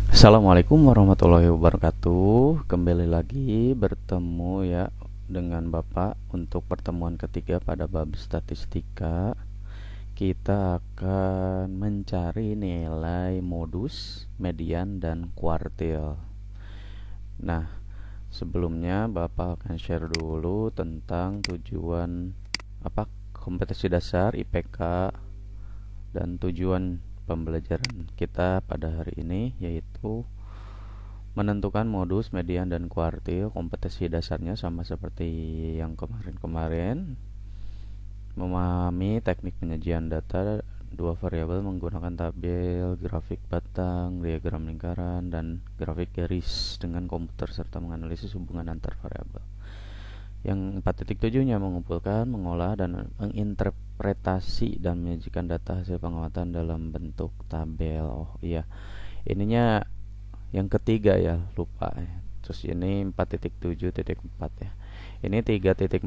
Assalamualaikum warahmatullahi wabarakatuh. Kembali lagi bertemu ya dengan Bapak untuk pertemuan ketiga pada bab statistika. Kita akan mencari nilai modus, median, dan kuartil. Nah, sebelumnya Bapak akan share dulu tentang tujuan apa kompetensi dasar IPK dan tujuan pembelajaran kita pada hari ini, yaitu menentukan modus, median, dan kuartil. Kompetensi dasarnya sama seperti yang kemarin-kemarin. Memahami teknik penyajian data dua variabel menggunakan tabel, grafik batang, diagram lingkaran, dan grafik garis dengan komputer serta menganalisis hubungan antar variabel. Yang 4.7-nya mengumpulkan, mengolah, dan menginterpretasi dan menyajikan data hasil pengamatan dalam bentuk tabel. Oh iya, ininya yang ketiga ya, lupa ya. Terus ini 4.7.4 ya. Ini 3.14.3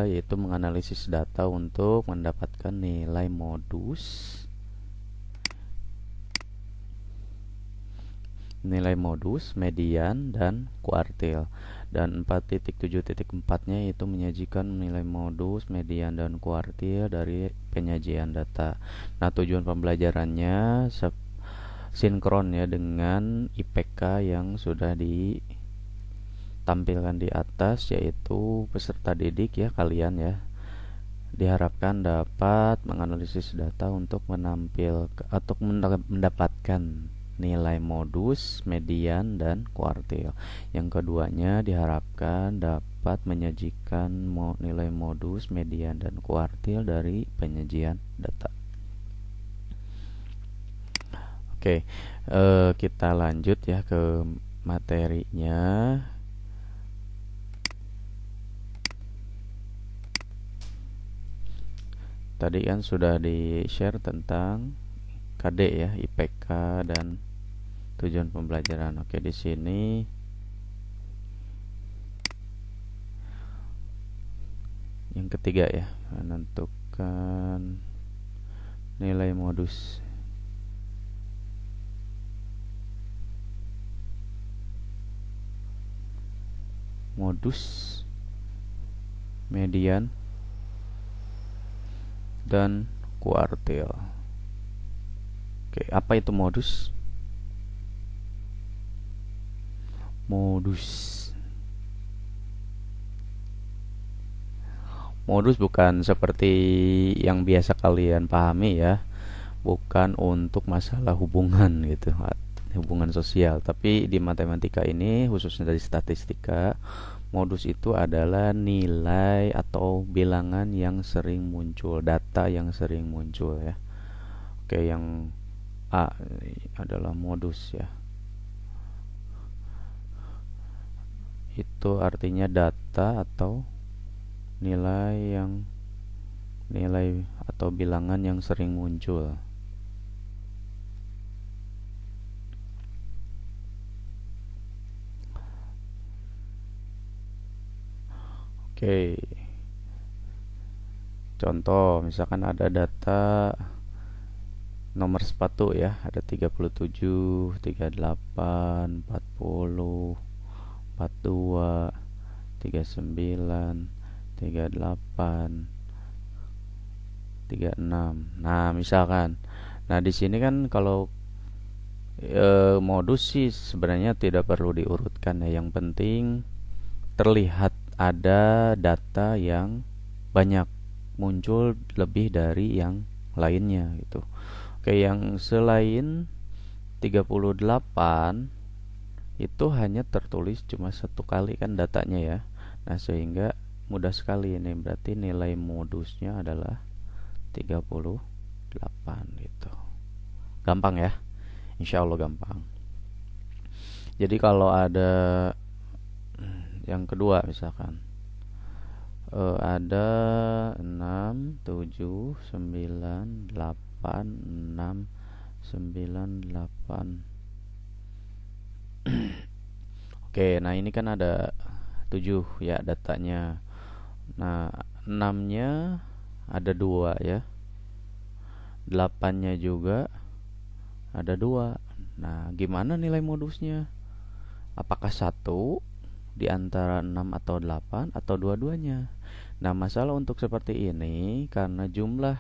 yaitu menganalisis data untuk mendapatkan nilai modus, median, dan kuartil. Dan 4.7.4-nya itu menyajikan nilai modus, median, dan kuartil dari penyajian data. Nah, tujuan pembelajarannya sinkron ya dengan IPK yang sudah ditampilkan di atas, yaitu peserta didik ya, kalian ya diharapkan dapat menganalisis data untuk mendapatkan nilai modus, median, dan kuartil. Yang keduanya diharapkan dapat menyajikan nilai modus, median, dan kuartil dari penyajian data. Oke, kita lanjut ya ke materinya. Tadi kan sudah di-share tentang KD ya, IPK dan tujuan pembelajaran. Oke, di sini yang ketiga ya, menentukan nilai modus. Median, dan kuartil. Oke, apa itu modus? Modus bukan seperti yang biasa kalian pahami ya, bukan untuk masalah hubungan gitu, hubungan sosial. Tapi di matematika ini, khususnya dari statistika, modus itu adalah nilai atau bilangan yang sering muncul, data yang sering muncul ya. Oke, yang A adalah modus ya. Itu artinya data atau nilai atau bilangan yang sering muncul. Oke. Contoh, misalkan ada data nomor sepatu ya, ada 37, 38, 40, 42, 39, 38, 36. Nah, misalkan. Nah, di sini kan kalau modus sih sebenarnya tidak perlu diurutkan ya. Yang penting terlihat ada data yang banyak muncul lebih dari yang lainnya gitu. Oke, yang selain 38 itu hanya tertulis cuma satu kali kan datanya ya. Nah, sehingga mudah sekali ini, berarti nilai modusnya adalah 38 gitu. Gampang ya? Insya Allah gampang. Jadi kalau ada yang kedua misalkan ada 6, 7, 9, 8, 6, 9, 8. Oke, nah ini kan ada 7 ya datanya. Nah, 6-nya ada 2 ya. 8-nya juga ada 2. Nah, gimana nilai modusnya? Apakah 1 di antara 6 atau 8 atau dua-duanya? Nah, masalah untuk seperti ini karena jumlah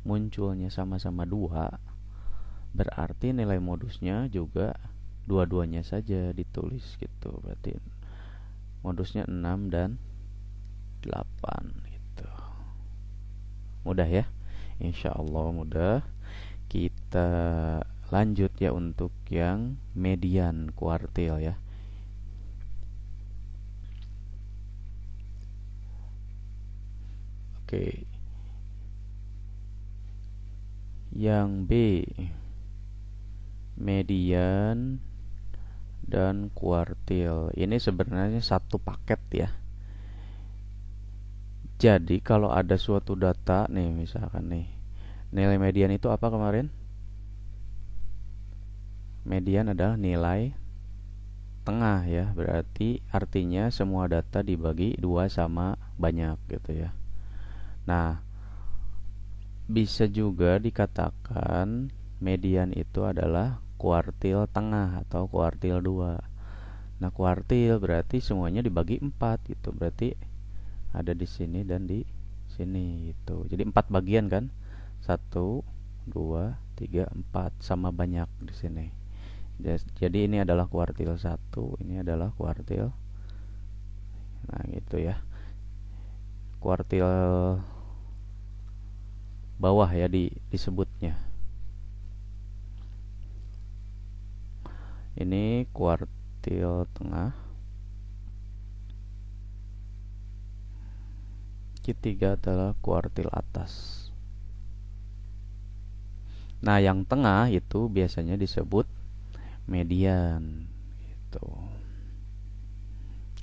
munculnya sama-sama 2, berarti nilai modusnya juga dua-duanya saja ditulis gitu. Berarti modusnya 6 dan 8 gitu. Mudah ya? Insya Allah mudah. Kita lanjut ya untuk yang median kuartil ya. Oke. Yang B, median dan kuartil. Ini sebenarnya satu paket ya. Jadi kalau ada suatu data nih, misalkan nih, nilai median itu apa kemarin? Median adalah nilai tengah ya. Berarti artinya semua data dibagi 2 sama banyak gitu ya. Nah, bisa juga dikatakan median itu adalah kuartil tengah atau kuartil 2. Nah, kuartil berarti semuanya dibagi 4 gitu. Berarti ada di sini dan di sini gitu. Jadi 4 bagian kan? 1 2 3 4 sama banyak di sini. Jadi ini adalah kuartil 1, ini adalah kuartil. Nah, gitu ya. Kuartil bawah ya disebutnya. Ini kuartil tengah. Ketiga adalah kuartil atas. Nah, yang tengah itu biasanya disebut median gitu.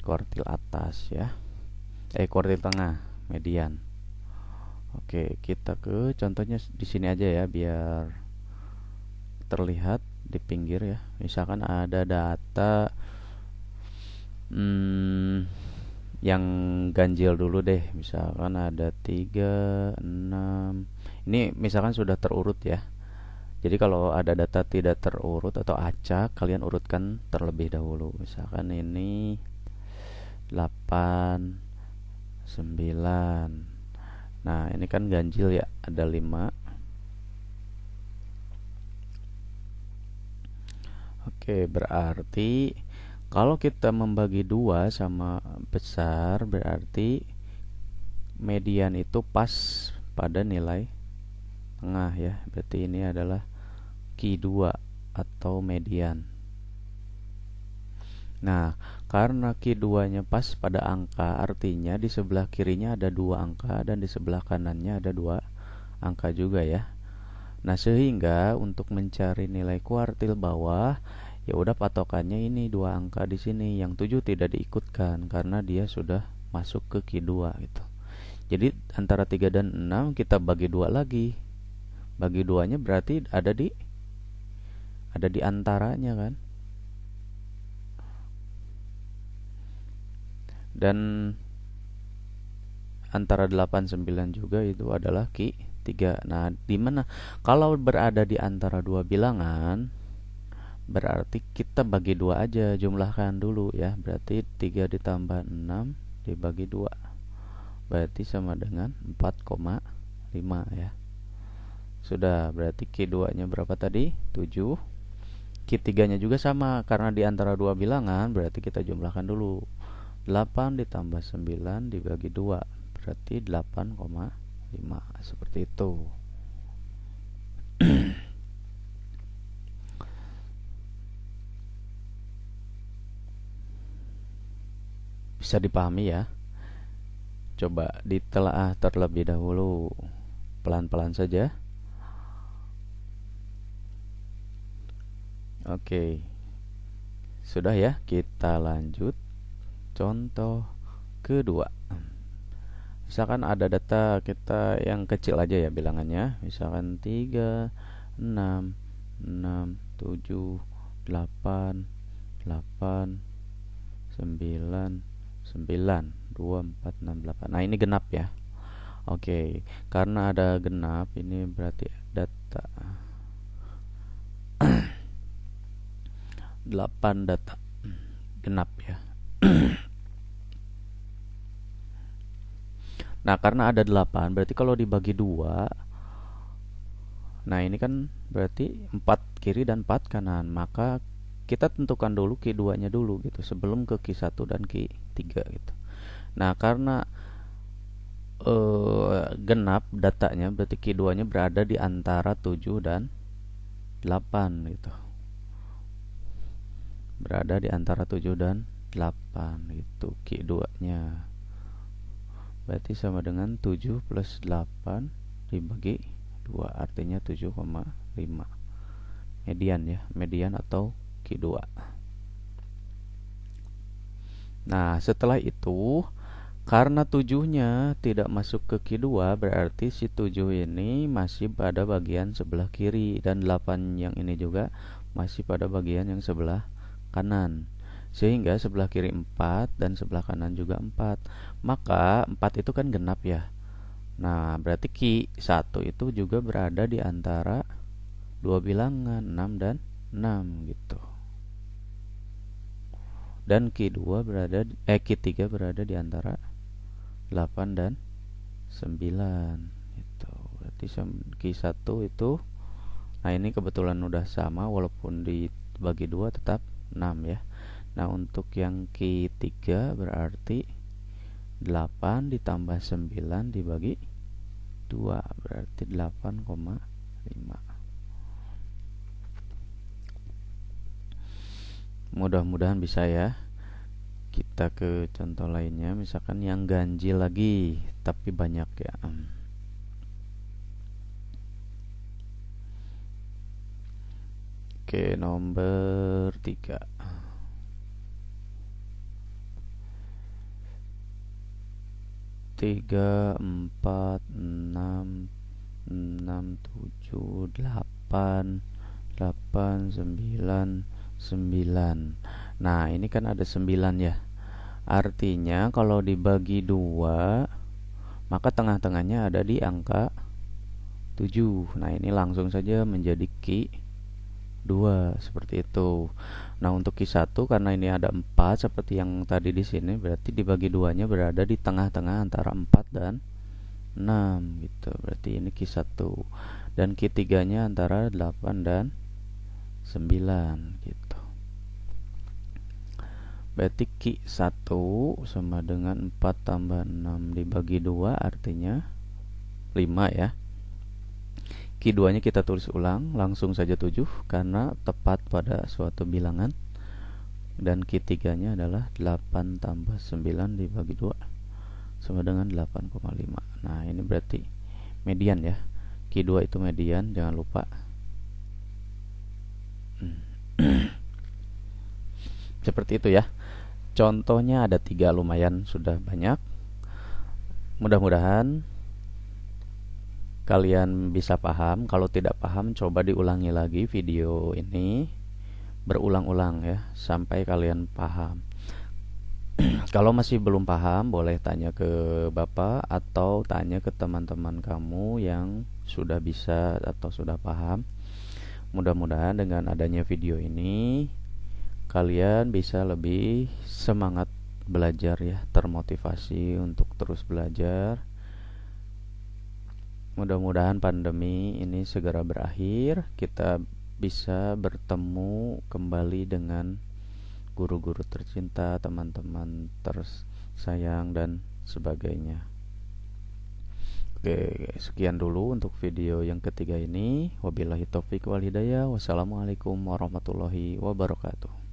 Kuartil atas ya. Kuartil tengah, median. Oke, kita ke contohnya di sini aja ya biar terlihat di pinggir ya. Misalkan ada data yang ganjil dulu deh. Misalkan ada 3 6. Ini misalkan sudah terurut ya. Jadi kalau ada data tidak terurut atau acak, kalian urutkan terlebih dahulu. Misalkan ini 8 9. Nah, ini kan ganjil ya, ada 5. Oke, berarti kalau kita membagi 2 sama besar, berarti median itu pas pada nilai tengah ya. Berarti ini adalah Q2 atau median. Nah, karena Q2-nya pas pada angka, artinya di sebelah kirinya ada 2 angka dan di sebelah kanannya ada 2 angka juga ya. Nah, sehingga untuk mencari nilai kuartil bawah, ya udah patokannya ini 2 angka di sini. Yang 7 tidak diikutkan karena dia sudah masuk ke Q2 gitu. Jadi antara 3 dan 6 kita bagi 2 lagi. Bagi 2-nya berarti ada di antaranya kan. Dan antara 8 9 juga itu adalah Q3. Nah, di mana kalau berada di antara dua bilangan, berarti kita bagi 2 aja, jumlahkan dulu ya. Berarti 3 ditambah 6 dibagi 2. Berarti sama dengan 4,5 ya. Sudah, berarti Q2-nya berapa tadi? 7. Q3-nya juga sama karena di antara dua bilangan, berarti kita jumlahkan dulu. 8 ditambah 9 dibagi 2 berarti 8,5. Seperti itu. Bisa dipahami ya. Coba ditelaah terlebih dahulu, pelan-pelan saja. Oke. Sudah ya, kita lanjut contoh kedua. Misalkan ada data kita yang kecil aja ya bilangannya. Misalkan 3 6 6 7 8 8 9 9 2 4 6 8. Nah, ini genap ya. Oke, karena ada genap ini berarti data 8 data genap ya. Nah, karena ada 8, berarti kalau dibagi 2, nah ini kan berarti 4 kiri dan 4 kanan. Maka kita tentukan dulu Q2 nya dulu gitu, sebelum ke Q1 dan Q3 gitu. Nah, karena genap datanya, berarti Q2 nya berada di antara 7 dan 8 gitu. Berada di antara 7 dan 8 gitu Q2 nya. Berarti sama dengan 7 plus 8 dibagi 2, artinya 7,5. Median ya, median atau Q2. Nah, setelah itu karena 7-nya tidak masuk ke Q2, berarti si 7 ini masih pada bagian sebelah kiri, dan 8 yang ini juga masih pada bagian yang sebelah kanan. Sehingga sebelah kiri 4 dan sebelah kanan juga 4. Maka 4 itu kan genap ya. Nah, berarti Q1 itu juga berada di antara dua bilangan 6 dan 6 gitu. Dan Q3 berada di antara 8 dan 9 gitu. Berarti Q1 itu, nah ini kebetulan udah sama, walaupun dibagi 2 tetap 6 ya. Nah, untuk yang Q3 berarti 8 ditambah 9 dibagi 2, berarti 8,5. Mudah-mudahan bisa ya. Kita ke contoh lainnya, misalkan yang ganjil lagi tapi banyak ya. Oke, nomor 3. 3, 4, 6, 7, 8, 9. Nah, ini kan ada 9 ya. Artinya kalau dibagi 2, maka tengah-tengahnya ada di angka 7. Nah, ini langsung saja menjadi Q2 seperti itu. Nah, untuk Q1 karena ini ada 4 seperti yang tadi di sini, berarti dibagi 2-nya berada di tengah-tengah antara 4 dan 6 gitu. Berarti ini Q1. Dan Q3-nya antara 8 dan 9 gitu. Berarti Q1 sama dengan 4 tambah 6 dibagi 2, artinya 5 ya. Q2 nya kita tulis ulang, langsung saja 7 karena tepat pada suatu bilangan. Dan Q3 nya adalah 8 tambah 9 dibagi 2 sama dengan 8,5. Nah, ini berarti median ya. Q2 itu median, jangan lupa. Seperti itu ya. Contohnya ada 3, lumayan sudah banyak. Mudah-mudahan kalian bisa paham. Kalau tidak paham, coba diulangi lagi video ini berulang-ulang ya, sampai kalian paham. Kalau masih belum paham, boleh tanya ke Bapak atau tanya ke teman-teman kamu yang sudah bisa atau sudah paham. Mudah-mudahan dengan adanya video ini kalian bisa lebih semangat belajar ya, termotivasi untuk terus belajar. Mudah-mudahan pandemi ini segera berakhir, kita bisa bertemu kembali dengan guru-guru tercinta, teman-teman tersayang dan sebagainya. Oke, sekian dulu untuk video yang ketiga ini. Wabillahi taufik wal hidayah. Wassalamualaikum warahmatullahi wabarakatuh.